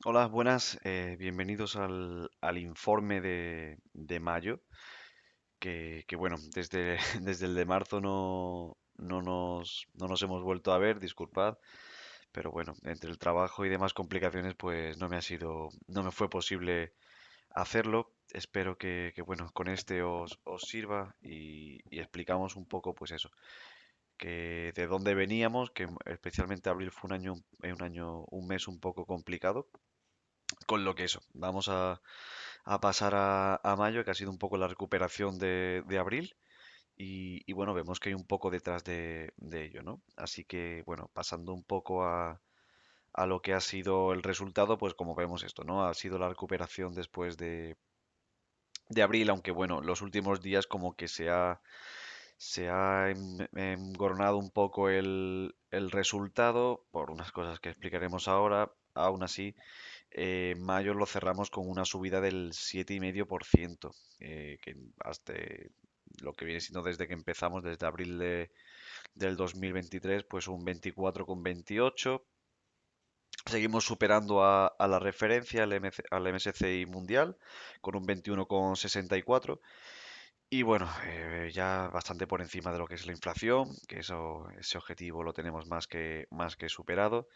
Hola, buenas. Bienvenidos al informe de mayo, que bueno, desde, desde el de marzo no nos hemos vuelto a ver, disculpad, pero bueno, entre el trabajo y demás complicaciones, pues no me fue posible hacerlo. Espero bueno, con este os sirva y explicamos un poco, pues eso, que de dónde veníamos, que especialmente abril fue un mes un poco complicado, con lo que eso, vamos a pasar a mayo, que ha sido un poco la recuperación de abril, y bueno, vemos que hay un poco detrás de ello, ¿no? Así que bueno, pasando un poco a lo que ha sido el resultado, pues como vemos esto, ¿no? Ha sido la recuperación después de abril, aunque bueno, los últimos días como que se ha engornado un poco el resultado por unas cosas que explicaremos ahora. Aún así, mayo lo cerramos con una subida del 7,5%, que hasta lo que viene siendo desde que empezamos, desde abril del 2023, pues un 24,28. Seguimos superando a la referencia, al MSCI mundial, con un 21,64. Y bueno, ya bastante por encima de lo que es la inflación, que ese objetivo lo tenemos más que superado.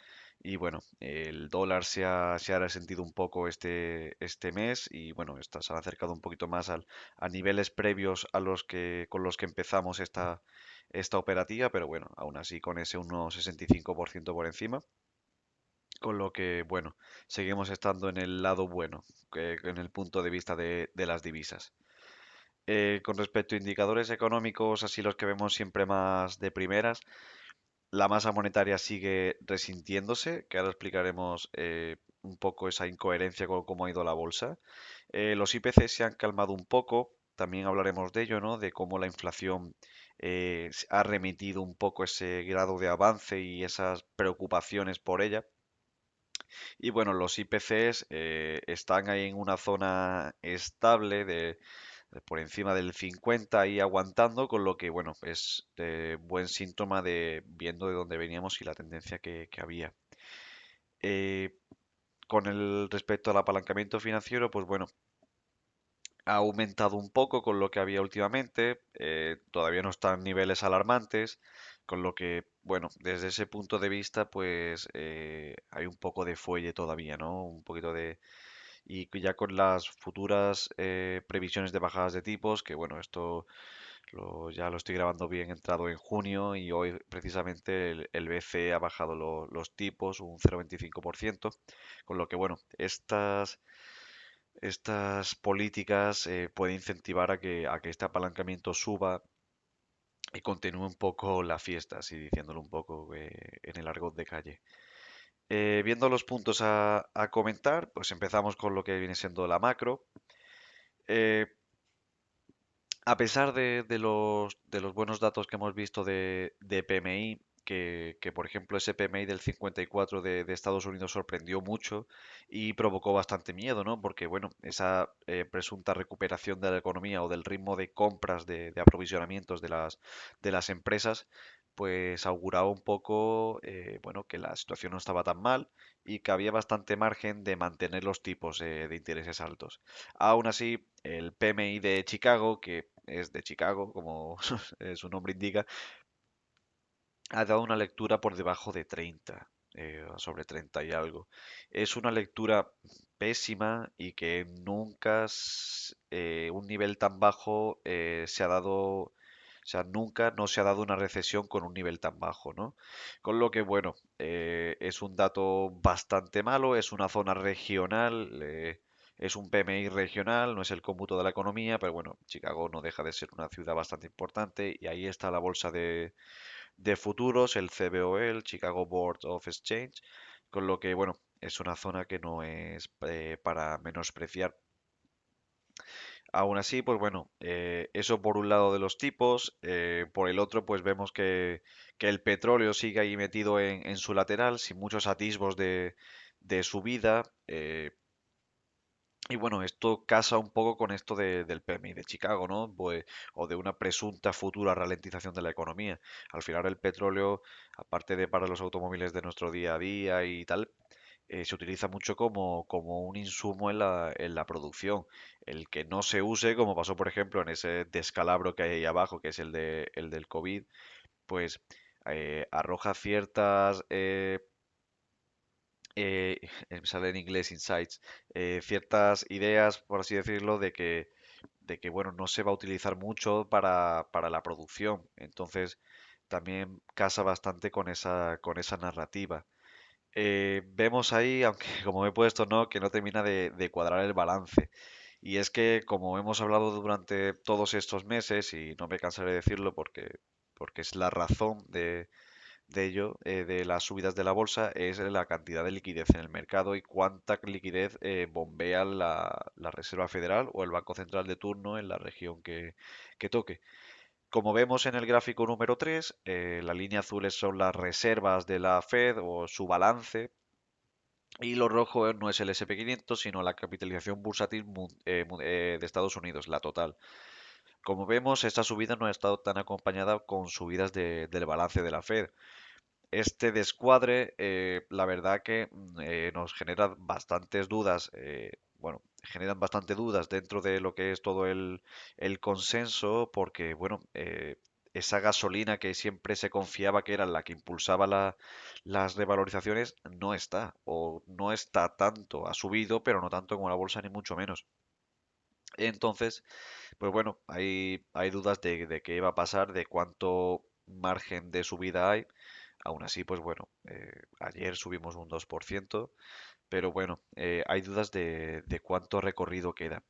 Y bueno, el dólar se ha resentido un poco este mes y bueno, se han acercado un poquito más a niveles previos con los que empezamos esta operativa, pero bueno, aún así con ese 1,65% por encima. Con lo que, bueno, seguimos estando en el lado bueno, en el punto de vista de las divisas. Con respecto a indicadores económicos, así los que vemos siempre más de primeras, la masa monetaria sigue resintiéndose, que ahora explicaremos un poco esa incoherencia con cómo ha ido la bolsa. Los IPC se han calmado un poco, también hablaremos de ello, ¿no? De cómo la inflación ha remitido un poco ese grado de avance y esas preocupaciones por ella. Y bueno, los IPCs están ahí en una zona estable de por encima del 50 y aguantando, con lo que, bueno, es buen síntoma de viendo de dónde veníamos y la tendencia que había. Eh, con el respecto al apalancamiento financiero, pues bueno, ha aumentado un poco con lo que había últimamente, todavía no están en niveles alarmantes, con lo que, bueno, desde ese punto de vista, pues hay un poco de fuelle todavía, ¿no? Un poquito de, y que ya con las futuras previsiones de bajadas de tipos, que bueno, esto ya lo estoy grabando bien entrado en junio y hoy precisamente el BCE ha bajado los tipos un 0,25%, con lo que bueno, estas políticas pueden incentivar a que este apalancamiento suba y continúe un poco la fiesta, así diciéndolo un poco en el argot de calle. Viendo los puntos a comentar, pues empezamos con lo que viene siendo la macro. Eh, a pesar de los buenos datos que hemos visto de PMI, que, por ejemplo ese PMI del 54 de Estados Unidos sorprendió mucho y provocó bastante miedo, ¿no? Porque, bueno, esa presunta recuperación de la economía o del ritmo de compras de aprovisionamientos de las empresas, pues auguraba un poco, bueno, que la situación no estaba tan mal y que había bastante margen de mantener los tipos de intereses altos. Aún así, el PMI de Chicago, que es de Chicago, como su nombre indica, ha dado una lectura por debajo de 30, sobre 30 y algo. Es una lectura pésima y que nunca un nivel tan bajo se ha dado, o sea, nunca no se ha dado una recesión con un nivel tan bajo, ¿no? Con lo que, bueno, es un dato bastante malo, es una zona regional, es un PMI regional, no es el cómputo de la economía, pero bueno, Chicago no deja de ser una ciudad bastante importante y ahí está la bolsa de futuros, el CBOE, el Chicago Board of Exchange, con lo que, bueno, es una zona que no es para menospreciar. Aún así, pues bueno, eso por un lado de los tipos, por el otro, pues vemos que el petróleo sigue ahí metido en su lateral, sin muchos atisbos de subida. Y bueno, esto casa un poco con esto del PMI de Chicago, ¿no? Pues, o de una presunta futura ralentización de la economía. Al final el petróleo, aparte de para los automóviles de nuestro día a día y tal, se utiliza mucho como un insumo en la producción. El que no se use, como pasó por ejemplo en ese descalabro que hay ahí abajo, que es el del COVID, pues arroja ciertas, eh, me sale en inglés insights, ciertas ideas, por así decirlo, de que bueno, no se va a utilizar mucho para la producción. Entonces, también casa bastante con esa narrativa. Vemos ahí, aunque como me he puesto, ¿no? Que no termina de cuadrar el balance. Y es que, como hemos hablado durante todos estos meses, y no me cansaré de decirlo porque es la razón de ello, de las subidas de la bolsa, es la cantidad de liquidez en el mercado y cuánta liquidez bombea la Reserva Federal o el Banco Central de turno en la región que toque. Como vemos en el gráfico número 3, la línea azul son las reservas de la Fed o su balance, y lo rojo no es el SP 500, sino la capitalización bursátil de Estados Unidos, la total. Como vemos, esta subida no ha estado tan acompañada con subidas del balance de la Fed. Este descuadre, la verdad que nos genera bastantes dudas, bueno, generan bastante dudas dentro de lo que es todo el consenso, porque, bueno, esa gasolina que siempre se confiaba que era la que impulsaba las revalorizaciones, no está, o no está tanto, ha subido, pero no tanto como la bolsa, ni mucho menos. Entonces, pues bueno, hay dudas de qué va a pasar, de cuánto margen de subida hay. Aún así, pues bueno, ayer subimos un 2%, pero bueno, hay dudas de cuánto recorrido queda.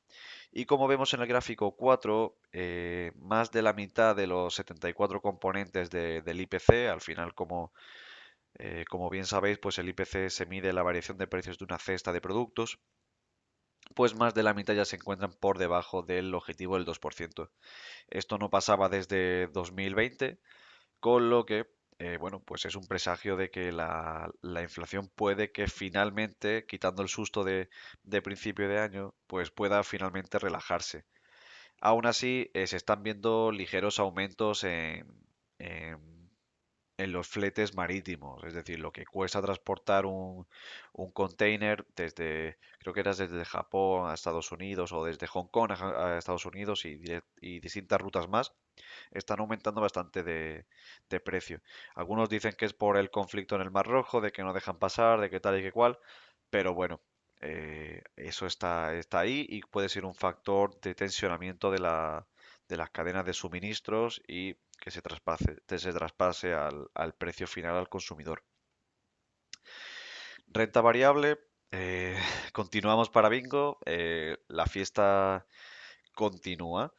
Y como vemos en el gráfico 4, más de la mitad de los 74 componentes del IPC, al final como bien sabéis, pues el IPC se mide la variación de precios de una cesta de productos, pues más de la mitad ya se encuentran por debajo del objetivo del 2%. Esto no pasaba desde 2020, con lo que, bueno, pues es un presagio de que la inflación puede que finalmente, quitando el susto de principio de año, pues pueda finalmente relajarse. Aún así, se están viendo ligeros aumentos en en los fletes marítimos, es decir, lo que cuesta transportar un container desde, creo que era desde Japón a Estados Unidos o desde Hong Kong a Estados Unidos y distintas rutas más, están aumentando bastante de precio. Algunos dicen que es por el conflicto en el Mar Rojo, de que no dejan pasar, de que tal y que cual, pero bueno, eso está ahí y puede ser un factor de tensionamiento de las cadenas de suministros y que se traspase al precio final al consumidor. Renta variable, continuamos para Bingo, la fiesta continúa.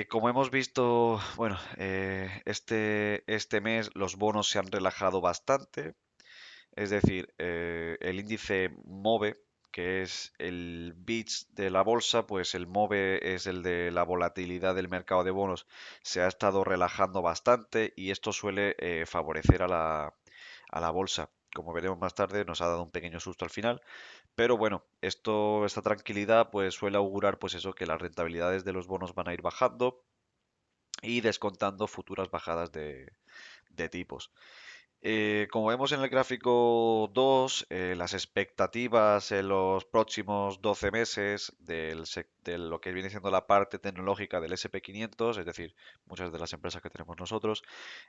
Como hemos visto, bueno, este mes los bonos se han relajado bastante, es decir, el índice MOVE, que es el VIX de la bolsa, pues el MOVE es el de la volatilidad del mercado de bonos, se ha estado relajando bastante y esto suele favorecer a la bolsa. Como veremos más tarde, nos ha dado un pequeño susto al final, pero bueno, esta tranquilidad pues suele augurar pues eso, que las rentabilidades de los bonos van a ir bajando y descontando futuras bajadas de tipos. Como vemos en el gráfico 2, las expectativas en los próximos 12 meses de lo que viene siendo la parte tecnológica del SP 500, es decir, muchas de las empresas que tenemos nosotros,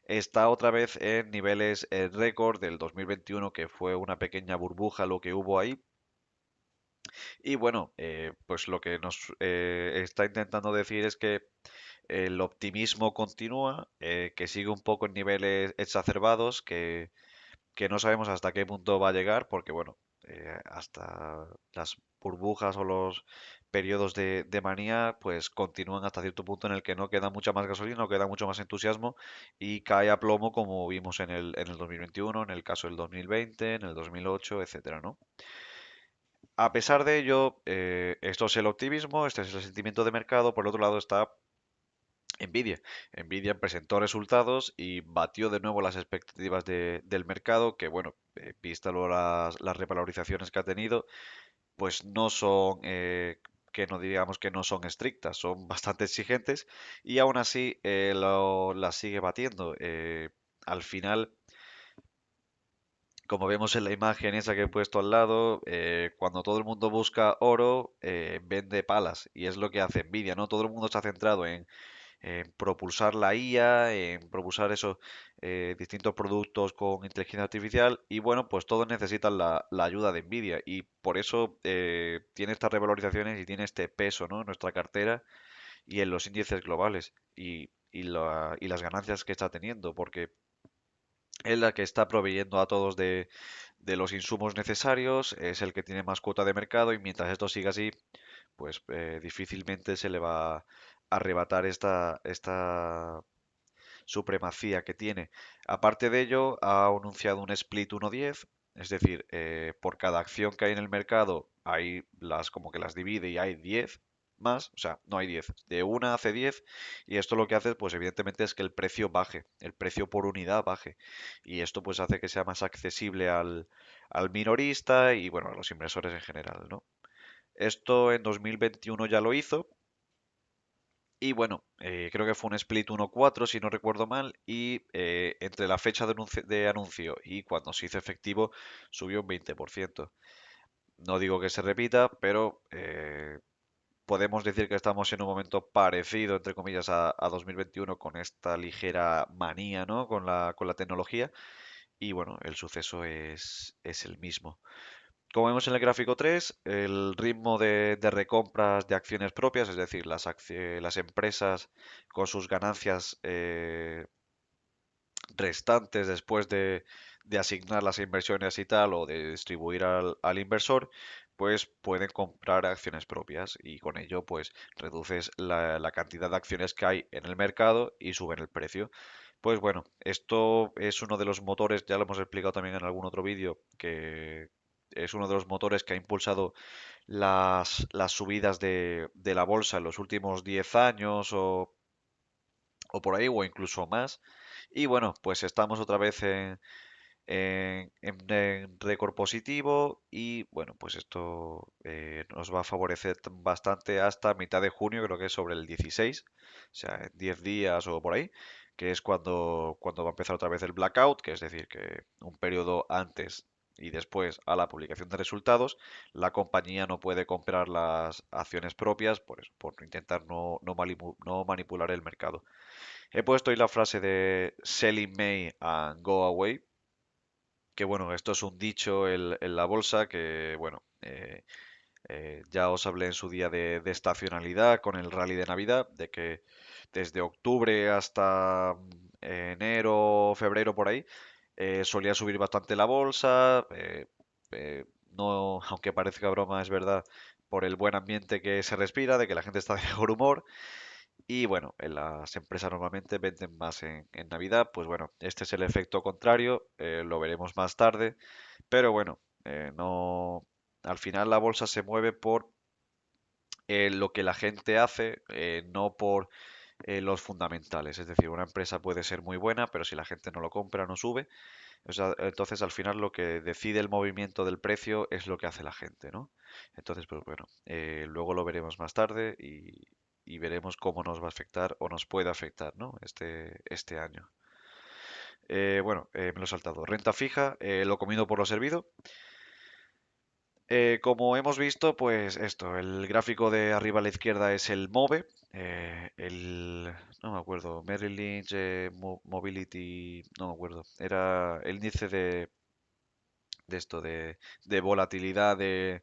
está otra vez en niveles récord del 2021, que fue una pequeña burbuja lo que hubo ahí. Y bueno, pues lo que nos está intentando decir es que el optimismo continúa, que sigue un poco en niveles exacerbados, que no sabemos hasta qué punto va a llegar, porque bueno, hasta las burbujas o los periodos de manía, pues continúan hasta cierto punto en el que no queda mucha más gasolina, no queda mucho más entusiasmo y cae a plomo como vimos en el 2021, en el caso del 2020, en el 2008, etcétera, ¿no? A pesar de ello, esto es el optimismo, este es el sentimiento de mercado, por otro lado está Nvidia. Nvidia presentó resultados y batió de nuevo las expectativas del mercado, que bueno, vista las revalorizaciones que ha tenido, pues no son, que no digamos que no son estrictas, son bastante exigentes y aún así las sigue batiendo. Al final, Como vemos en la imagen esa que he puesto al lado, cuando todo el mundo busca oro, vende palas. Y es lo que hace Nvidia, ¿no? Todo el mundo está centrado en propulsar la IA, en propulsar esos distintos productos con inteligencia artificial. Y bueno, pues todos necesitan la ayuda de Nvidia. Y por eso tiene estas revalorizaciones y tiene este peso, ¿no? En nuestra cartera y en los índices globales. Y las ganancias que está teniendo, porque es la que está proveyendo a todos de los insumos necesarios, es el que tiene más cuota de mercado y mientras esto siga así, pues difícilmente se le va a arrebatar esta supremacía que tiene. Aparte de ello, ha anunciado un split 1-10, es decir, por cada acción que hay en el mercado, hay las como que las divide y hay 10 más, o sea, no hay 10, de una hace 10 y esto lo que hace, pues evidentemente es que el precio baje, el precio por unidad baje y esto pues hace que sea más accesible al minorista y bueno, a los inversores en general, ¿no? Esto en 2021 ya lo hizo y bueno, creo que fue un split 1-4 si no recuerdo mal, y entre la fecha de anuncio y cuando se hizo efectivo subió un 20%. No digo que se repita, pero podemos decir que estamos en un momento parecido, entre comillas, a 2021 con esta ligera manía, ¿no? Con la tecnología. Y bueno, el suceso es el mismo. Como vemos en el gráfico 3, el ritmo de recompras de acciones propias, es decir, las empresas con sus ganancias restantes después de asignar las inversiones y tal, o de distribuir al inversor, pues pueden comprar acciones propias y con ello pues reduces la cantidad de acciones que hay en el mercado y suben el precio. Pues bueno, esto es uno de los motores, ya lo hemos explicado también en algún otro vídeo, que es uno de los motores que ha impulsado las subidas de la bolsa en los últimos 10 años o por ahí, o incluso más. Y bueno, pues estamos otra vez en récord positivo y bueno, pues esto nos va a favorecer bastante hasta mitad de junio, creo que es sobre el 16, o sea, en 10 días o por ahí, que es cuando va a empezar otra vez el blackout, que es decir, que un periodo antes y después a la publicación de resultados, la compañía no puede comprar las acciones propias por eso, por intentar no manipular el mercado. He puesto ahí la frase de Sell in May and Go Away, que bueno, esto es un dicho en la bolsa que, bueno, ya os hablé en su día de estacionalidad con el rally de Navidad, de que desde octubre hasta enero, febrero por ahí, solía subir bastante la bolsa, no, aunque parezca broma, es verdad, por el buen ambiente que se respira, de que la gente está de mejor humor, y bueno, en las empresas normalmente venden más en Navidad, pues bueno, este es el efecto contrario, lo veremos más tarde, pero bueno, no, al final la bolsa se mueve por lo que la gente hace, no por los fundamentales. Es decir, una empresa puede ser muy buena, pero si la gente no lo compra, no sube. O sea, entonces al final lo que decide el movimiento del precio es lo que hace la gente, ¿no? Entonces, pues bueno, luego lo veremos más tarde y veremos cómo nos va a afectar o nos puede afectar, ¿no? Este año. Bueno, me lo he saltado. Renta fija, lo comido por lo servido. Como hemos visto, pues esto, el gráfico de arriba a la izquierda es el MOVE, no me acuerdo, Merrill Lynch Mobility, no me acuerdo, era el índice de esto, de volatilidad del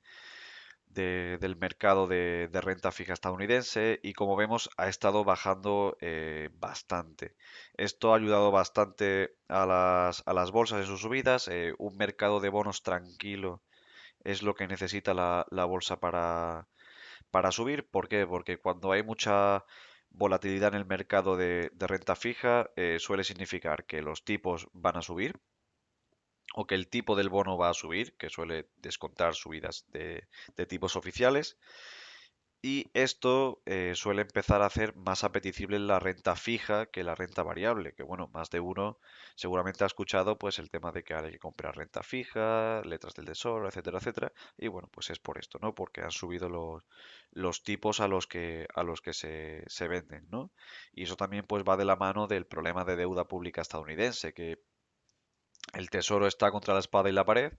mercado de renta fija estadounidense y como vemos ha estado bajando bastante. Esto ha ayudado bastante a las bolsas en sus subidas, un mercado de bonos tranquilo es lo que necesita la bolsa para subir. ¿Por qué? Porque cuando hay mucha volatilidad en el mercado de renta fija, suele significar que los tipos van a subir o que el tipo del bono va a subir, que suele descontar subidas de tipos oficiales. Y esto suele empezar a hacer más apetecible la renta fija que la renta variable, que bueno, más de uno seguramente ha escuchado pues el tema de que ahora hay que comprar renta fija, letras del tesoro, etcétera, etcétera. Y bueno, pues es por esto, ¿no? Porque han subido los tipos a los que se venden, ¿no? Y eso también pues va de la mano del problema de deuda pública estadounidense, que El tesoro está contra la espada y la pared,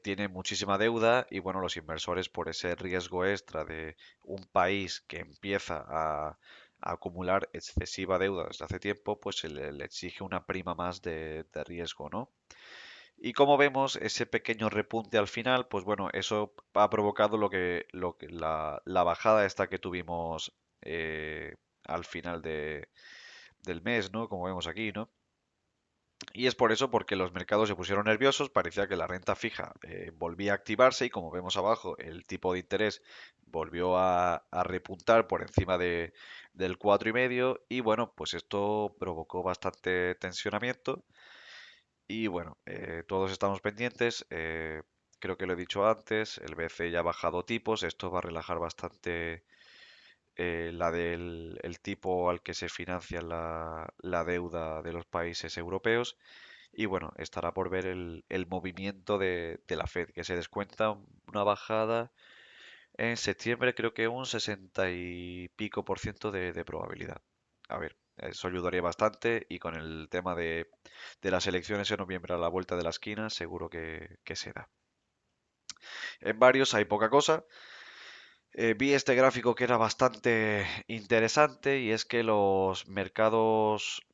tiene muchísima deuda y bueno, los inversores por ese riesgo extra de un país que empieza a acumular excesiva deuda desde hace tiempo, pues le exige una prima más de riesgo, ¿no? Y como vemos, ese pequeño repunte al final, pues bueno, eso ha provocado la bajada esta que tuvimos al final del mes, ¿no? Como vemos aquí, ¿no? Y es por eso porque los mercados se pusieron nerviosos, parecía que la renta fija volvía a activarse y como vemos abajo, el tipo de interés volvió a repuntar por encima del 4,5 y bueno, pues esto provocó bastante tensionamiento y bueno, todos estamos pendientes. Creo que lo he dicho antes, el BCE ya ha bajado tipos, esto va a relajar bastante la del el tipo al que se financia la deuda de los países europeos. Y bueno, estará por ver el movimiento de la Fed, que se descuenta una bajada en septiembre, creo que un 60 y pico por ciento de probabilidad. A ver, eso ayudaría bastante y con el tema de las elecciones en noviembre a la vuelta de la esquina, seguro que se da. En varios hay poca cosa. Vi este gráfico que era bastante interesante y es que los mercados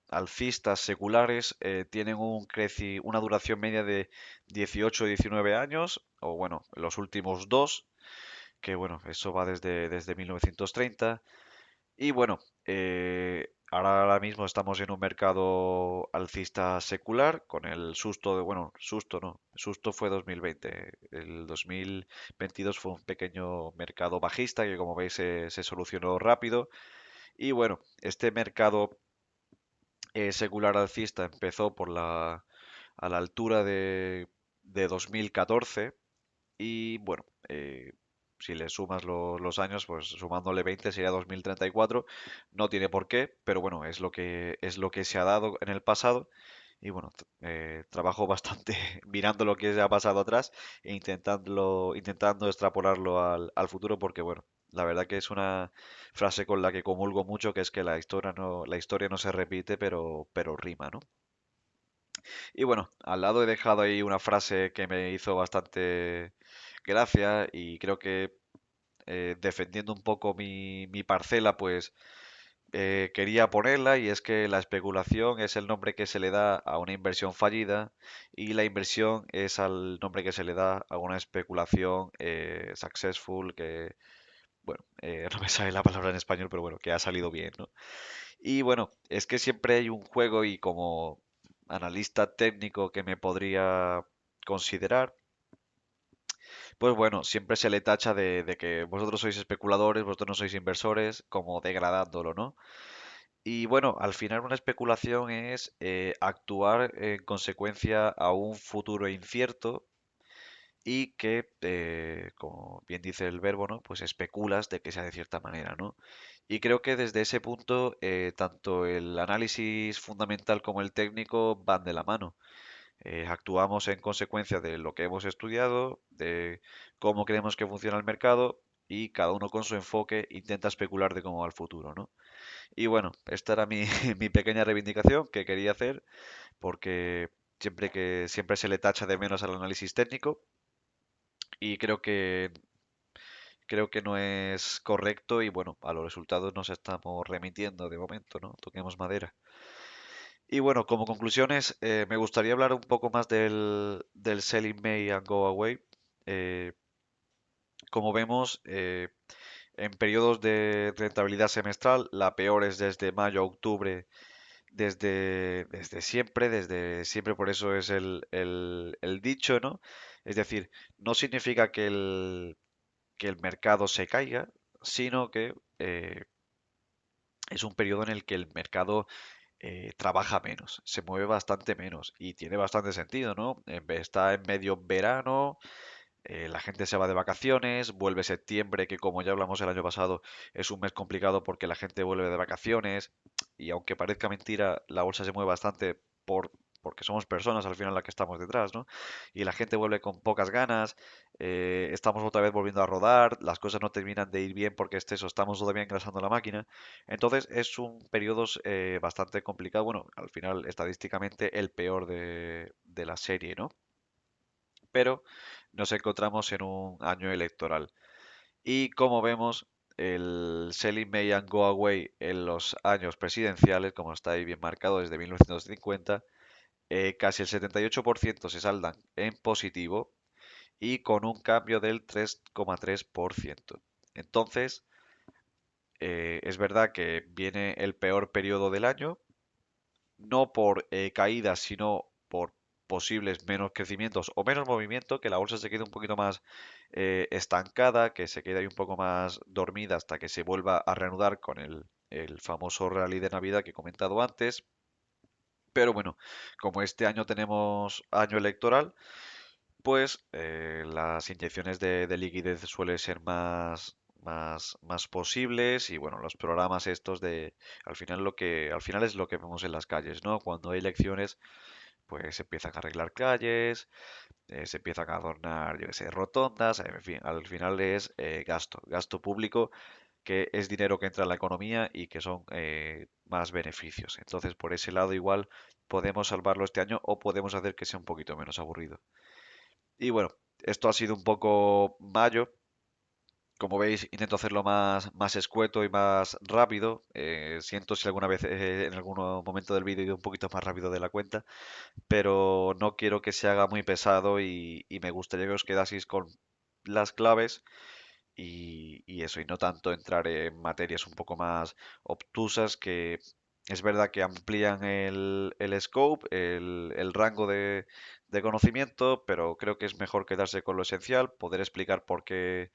alcistas seculares tienen una duración media de 18 o 19 años, o bueno, los últimos dos, que bueno, eso va desde 1930. Y bueno, ahora mismo estamos en un mercado alcista secular con el susto bueno, susto no, susto fue 2020. El 2022 fue un pequeño mercado bajista que como veis se solucionó rápido. Y bueno, este mercado secular alcista empezó a la altura de 2014 y bueno, si le sumas los años, pues sumándole 20 sería 2034. No tiene por qué, pero bueno, es lo que se ha dado en el pasado. Y bueno, trabajo bastante mirando lo que se ha pasado atrás e intentando extrapolarlo al futuro, porque bueno, la verdad que es una frase con la que comulgo mucho, que es que la historia no se repite, pero rima, ¿no? Y bueno, al lado he dejado ahí una frase que me hizo bastante gracia y creo que defendiendo un poco mi parcela, pues quería ponerla y es que la especulación es el nombre que se le da a una inversión fallida y la inversión es al nombre que se le da a una especulación successful que, bueno, no me sale la palabra en español, pero bueno, que ha salido bien, ¿no? Y bueno, es que siempre hay un juego y como analista técnico que me podría considerar, pues bueno, siempre se le tacha de que vosotros sois especuladores, vosotros no sois inversores, como degradándolo, ¿no? Y bueno, al final una especulación es actuar en consecuencia a un futuro incierto y que, como bien dice el verbo, ¿no? Pues especulas de que sea de cierta manera, ¿no? Y creo que desde ese punto, tanto el análisis fundamental como el técnico van de la mano. Actuamos en consecuencia de lo que hemos estudiado, de cómo creemos que funciona el mercado y cada uno con su enfoque intenta especular de cómo va el futuro, ¿no? Y bueno, esta era mi pequeña reivindicación que quería hacer porque siempre se le tacha de menos al análisis técnico y creo que no es correcto y bueno, a los resultados nos estamos remitiendo de momento, ¿no? Toquemos madera. Y bueno, como conclusiones, me gustaría hablar un poco más del Sell in May and Go Away. Eh, como vemos, en periodos de rentabilidad semestral, la peor es desde mayo a octubre, desde siempre, por eso es el dicho, ¿no? Es decir, no significa que el mercado se caiga, sino que es un periodo en el que el mercado trabaja menos, se mueve bastante menos y tiene bastante sentido, ¿no? Está en medio verano, la gente se va de vacaciones, vuelve septiembre, que como ya hablamos el año pasado, es un mes complicado porque la gente vuelve de vacaciones y aunque parezca mentira, la bolsa se mueve bastante por porque somos personas al final las que estamos detrás, ¿no? Y la gente vuelve con pocas ganas, estamos otra vez volviendo a rodar, las cosas no terminan de ir bien porque es eso, estamos todavía engrasando la máquina. Entonces es un periodo bastante complicado, bueno, al final estadísticamente el peor de la serie, ¿no? Pero nos encontramos en un año electoral. Y como vemos, el Selling May and Go Away en los años presidenciales, como está ahí bien marcado desde 1950, casi el 78% se saldan en positivo y con un cambio del 3,3%. Entonces, es verdad que viene el peor periodo del año, no por caídas, sino por posibles menos crecimientos o menos movimiento, que la bolsa se quede un poquito más estancada, que se quede ahí un poco más dormida hasta que se vuelva a reanudar con el famoso rally de Navidad que he comentado antes. Pero bueno, como este año tenemos año electoral, pues las inyecciones de liquidez suelen ser más posibles y bueno, los programas estos al final al final es lo que vemos en las calles, ¿no? Cuando hay elecciones, pues se empiezan a arreglar calles, se empiezan a adornar, yo qué sé, rotondas, en fin, al final es gasto público que es dinero que entra en la economía y que son más beneficios. Entonces, por ese lado igual podemos salvarlo este año o podemos hacer que sea un poquito menos aburrido. Y bueno, esto ha sido un poco mayo. Como veis, intento hacerlo más escueto y más rápido. Siento si alguna vez en algún momento del vídeo he ido un poquito más rápido de la cuenta, pero no quiero que se haga muy pesado y me gustaría que os quedaseis con las claves y eso, y no tanto entrar en materias un poco más obtusas que es verdad que amplían el scope, el rango de conocimiento, pero creo que es mejor quedarse con lo esencial, poder explicar por qué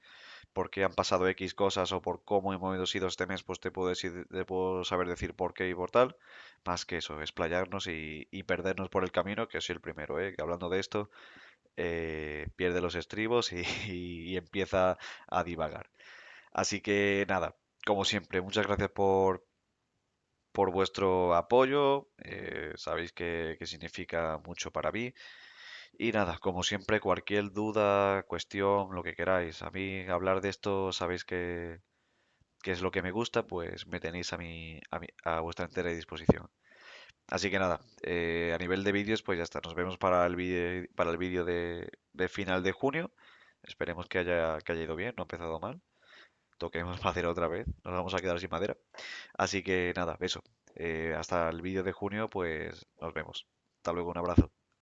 han pasado X cosas o por cómo hemos ido este mes, pues te puedo saber decir por qué y por tal, más que eso, explayarnos y perdernos por el camino, que soy el primero, ¿eh? Que hablando de esto, pierde los estribos y empieza a divagar. Así que nada, como siempre, muchas gracias por vuestro apoyo, sabéis que significa mucho para mí. Y nada, como siempre, cualquier duda, cuestión, lo que queráis. A mí hablar de esto, sabéis que es lo que me gusta, pues me tenéis a vuestra entera disposición. Así que nada, a nivel de vídeos, pues ya está. Nos vemos para el vídeo de final de junio. Esperemos que haya ido bien, no ha empezado mal. Toquemos madera otra vez, nos vamos a quedar sin madera. Así que nada, eso. Hasta el vídeo de junio, pues nos vemos. Hasta luego, un abrazo.